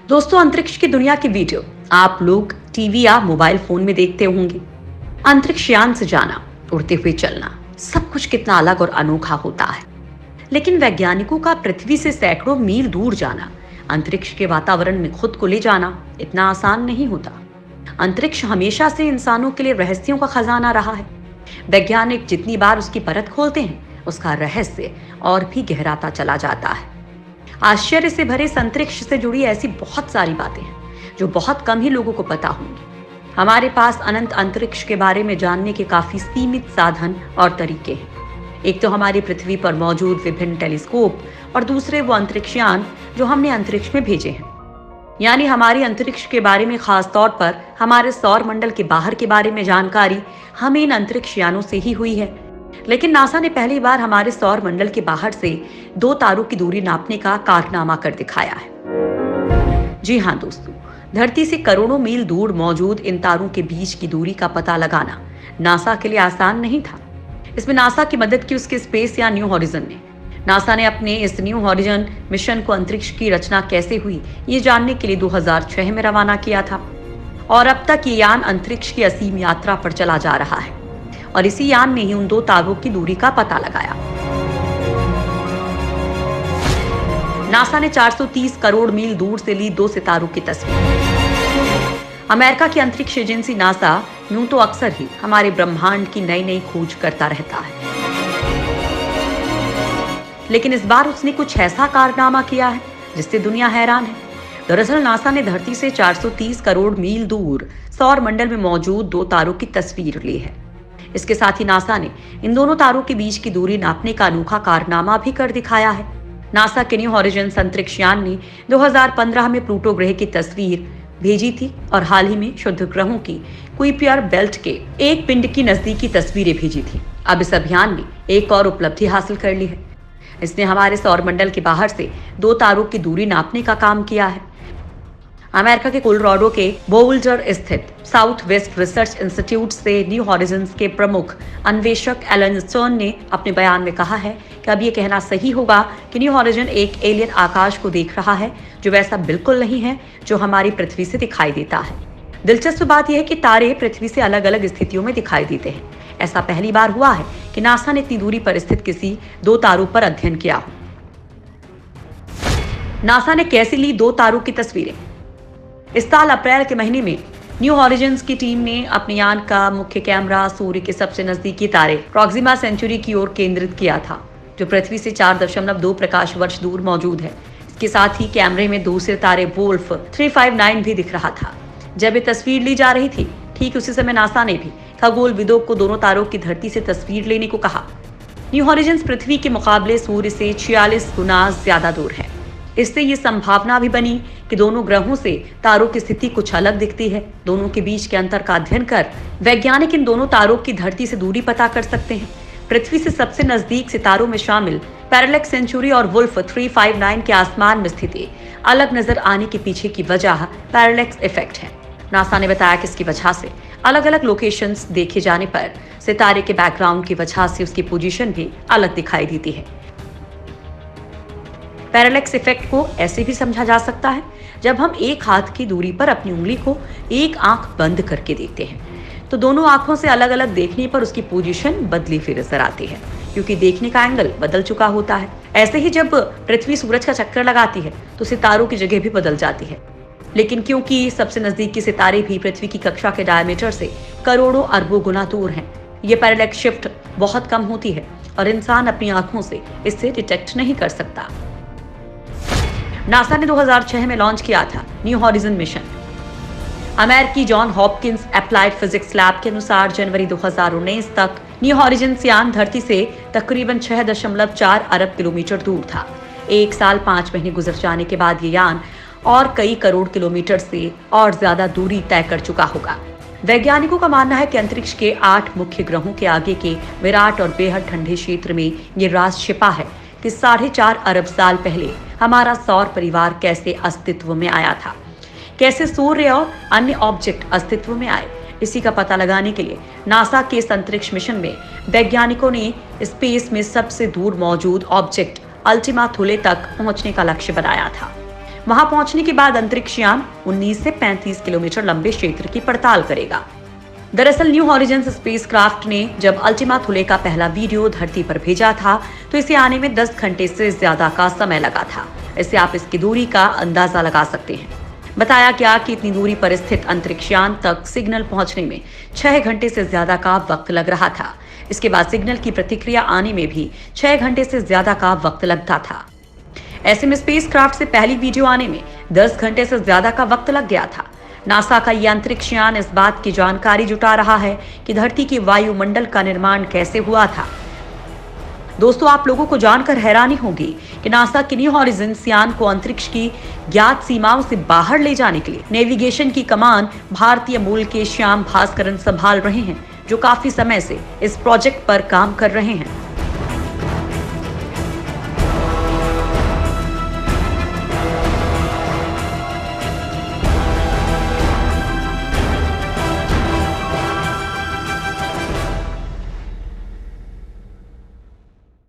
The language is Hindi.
दोस्तों, अंतरिक्ष की दुनिया की वीडियो आप लोग टीवी या मोबाइल फोन में देखते होंगे। अंतरिक्ष यान से जाना, उड़ते हुए चलना, सब कुछ कितना अलग और अनोखा होता है। लेकिन वैज्ञानिकों का पृथ्वी से सैकड़ों मील दूर जाना, अंतरिक्ष के वातावरण में खुद को ले जाना इतना आसान नहीं होता। अंतरिक्ष हमेशा से इंसानों के लिए रहस्यों का खजाना रहा है। वैज्ञानिक जितनी बार उसकी परत खोलते हैं, उसका रहस्य और भी गहराता चला जाता है। आश्चर्य से भरे इस अंतरिक्ष से जुड़ी ऐसी बहुत सारी बातें हैं जो बहुत कम ही लोगों को पता होंगी। हमारे पास अनंत अंतरिक्ष के बारे में जानने के काफी सीमित साधन और तरीके हैं। एक तो हमारी पृथ्वी पर मौजूद विभिन्न टेलीस्कोप और दूसरे वो अंतरिक्ष यान जो हमने अंतरिक्ष में भेजे हैं। यानी हमारी अंतरिक्ष के बारे में, खास तौर पर हमारे सौर मंडल के बाहर के बारे में जानकारी हमें इन अंतरिक्ष यानों से ही हुई है। लेकिन नासा ने पहली बार हमारे सौर मंडल के बाहर से 2 तारों की दूरी नापने का कारनामा कर दिखाया है। जी हाँ दोस्तों, धरती से करोड़ों मील दूर मौजूद इन तारों के बीच की दूरी का पता लगाना नासा के लिए आसान नहीं था। इसमें नासा की मदद की उसके स्पेस या न्यू हॉरिजन ने। नासा ने अपने इस न्यू हॉरिजन मिशन को अंतरिक्ष की रचना कैसे हुई, ये जानने के लिए 2006 में रवाना किया था। और अब तक ये यान अंतरिक्ष की असीम यात्रा पर चला जा रहा है और इसी यान ने ही उन 2 तारों की दूरी का पता लगाया। नासा ने 430 करोड़ मील दूर से ली 2 सितारों की तस्वीर। अमेरिका की अंतरिक्ष एजेंसी नासा यूं तो अक्सर ही हमारे ब्रह्मांड की नई नई खोज करता रहता है, लेकिन इस बार उसने कुछ ऐसा कारनामा किया है जिससे दुनिया हैरान है। दरअसल नासा ने धरती से 430 करोड़ मील दूर सौर मंडल में मौजूद 2 तारों की तस्वीर ली है। इसके साथ ही नासा ने इन दोनों तारों के बीच की दूरी नापने का अनोखा कारनामा भी कर दिखाया है। नासा के न्यू हॉरिजन्स अंतरिक्ष यान ने 2015 में प्लूटो ग्रह की तस्वीर भेजी थी और हाल ही में शुद्ध ग्रहों की कुइपर बेल्ट के एक पिंड की नजदीकी तस्वीरें भेजी थी। अब इस अभियान ने एक और उपलब्धि हासिल कर ली है। इसने हमारे सौर मंडल के बाहर से 2 तारों की दूरी नापने का काम किया है। अमेरिका के कोलोराडो के बोल्डर स्थित साउथ वेस्ट रिसर्च इंस्टीट्यूट से न्यू हॉरिजन्स के प्रमुख अन्वेषक एलन स्टर्न ने अपने बयान में कहा है कि अब ये कहना सही होगा कि न्यू हॉरिजन एक एलियन आकाश को देख रहा है जो वैसा बिल्कुल नहीं है जो हमारी पृथ्वी से दिखाई देता है। दिलचस्प बात यह है कि तारे पृथ्वी से अलग अलग स्थितियों में दिखाई देते हैं। ऐसा पहली बार हुआ है कि नासा ने इतनी दूरी पर स्थित किसी 2 तारों पर अध्ययन किया हो। नासा ने कैसे ली 2 तारों की तस्वीरें? इस साल अप्रैल के महीने में न्यू हॉरिजन्स की टीम ने अपने यान का मुख्य कैमरा सूर्य के सबसे नजदीकी तारे प्रॉक्सिमा सेंचुरी की ओर केंद्रित किया था, जो पृथ्वी से 4.2 प्रकाश वर्ष दूर मौजूद है। इसके साथ ही कैमरे में दूसरे तारे वोल्फ 359 भी दिख रहा था। जब ये तस्वीर ली जा रही थी, ठीक उसी समय नासा ने भी खगोलविदों को दोनों तारों की धरती से तस्वीर लेने को कहा। न्यू हॉरिजन्स पृथ्वी के मुकाबले सूर्य से 46 गुना ज्यादा दूर है। इससे ये संभावना भी बनी कि दोनों ग्रहों से तारों की स्थिति कुछ अलग दिखती है। दोनों के बीच के अंतर का अध्ययन कर वैज्ञानिक इन दोनों तारों की धरती से दूरी पता कर सकते हैं। पृथ्वी से सबसे नजदीक सितारों में शामिल पैरेलेक्स सेंचुरी और वुल्फ 359 के आसमान में स्थिति अलग नजर आने के पीछे की वजह पैरेलेक्स इफेक्ट है। नासा ने बताया कि इसकी वजह से अलग अलग लोकेशंस देखे जाने पर सितारे के बैकग्राउंड की वजह से उसकी पोजीशन भी अलग दिखाई देती है। पैरेलेक्स इफेक्ट को ऐसे भी समझा जा सकता है जब हम एक हाथ की दूरी पर अपनी उंगली को एक आंख बंद करके देखते हैं, तो दोनों आंखों से अलग अलग देखने पर उसकी पोजीशन बदली हुई नजर आती है, क्योंकि देखने का एंगल बदल चुका होता है। ऐसे ही जब पृथ्वी सूरज का चक्कर लगाती है तो सितारों की जगह भी बदल जाती है। लेकिन क्योंकि सबसे नजदीकी सितारे भी पृथ्वी की कक्षा के डायमीटर से करोड़ों अरबों गुना दूर हैं, ये पैरेलेक्स शिफ्ट बहुत कम होती है और इंसान अपनी आंखों से इसे डिटेक्ट नहीं कर सकता। नासा ने 2006 में लॉन्च किया था न्यू हॉरिजन मिशन। अमेरिकी John Hopkins applied physics lab के अनुसार जनवरी 2019 तक न्यू हॉरिजन यान धरती से तकरीबन 6.4 अरब किलोमीटर दूर था। 1 साल 5 महीने गुजर जाने के बाद ये यान और कई करोड़ किलोमीटर से और ज्यादा दूरी तय कर चुका होगा। वैज्ञानिकों का मानना है कि अंतरिक्ष के 8 मुख्य ग्रहों के आगे के विराट और बेहद ठंडे क्षेत्र में ये राज छिपा है कि 4.5 अरब साल पहले हमारा सौर परिवार कैसे अस्तित्व में आया था, कैसे सूर्य और अन्य ऑब्जेक्ट अस्तित्व में आए। इसी का पता लगाने के लिए नासा के अंतरिक्ष मिशन में वैज्ञानिकों ने स्पेस में सबसे दूर मौजूद ऑब्जेक्ट अल्टीमा थुले तक पहुंचने का लक्ष्य बनाया था। वहां पहुंचने के बाद अंतरिक्ष यान 19 से 35 किलोमीटर लंबे क्षेत्र की पड़ताल करेगा। दरअसल न्यू हॉरिजन्स स्पेसक्राफ्ट ने जब अल्टीमा थुले का पहला वीडियो धरती पर भेजा था तो इसे आने में 10 घंटे से ज्यादा का समय लगा था। इससे आप इसकी दूरी का अंदाजा लगा सकते हैं। बताया गया कि इतनी दूरी पर स्थित अंतरिक्ष यान तक सिग्नल पहुंचने में 6 घंटे से ज्यादा का वक्त लग रहा था। इसके बाद सिग्नल की प्रतिक्रिया आने में भी 6 घंटे से ज्यादा का वक्त लगता था। ऐसे में स्पेसक्राफ्ट से पहली वीडियो आने में 10 घंटे से ज्यादा का वक्त लग गया था। नासा का यह अंतरिक्ष यान इस बात की जानकारी जुटा रहा है कि धरती के वायुमंडल का निर्माण कैसे हुआ था। दोस्तों, आप लोगों को जानकर हैरानी होगी कि नासा के न्यू हॉरिजन्स यान को अंतरिक्ष की ज्ञात सीमाओं से बाहर ले जाने के लिए नेविगेशन की कमान भारतीय मूल के श्याम भास्करन संभाल रहे हैं, जो काफी समय से इस प्रोजेक्ट पर काम कर रहे हैं।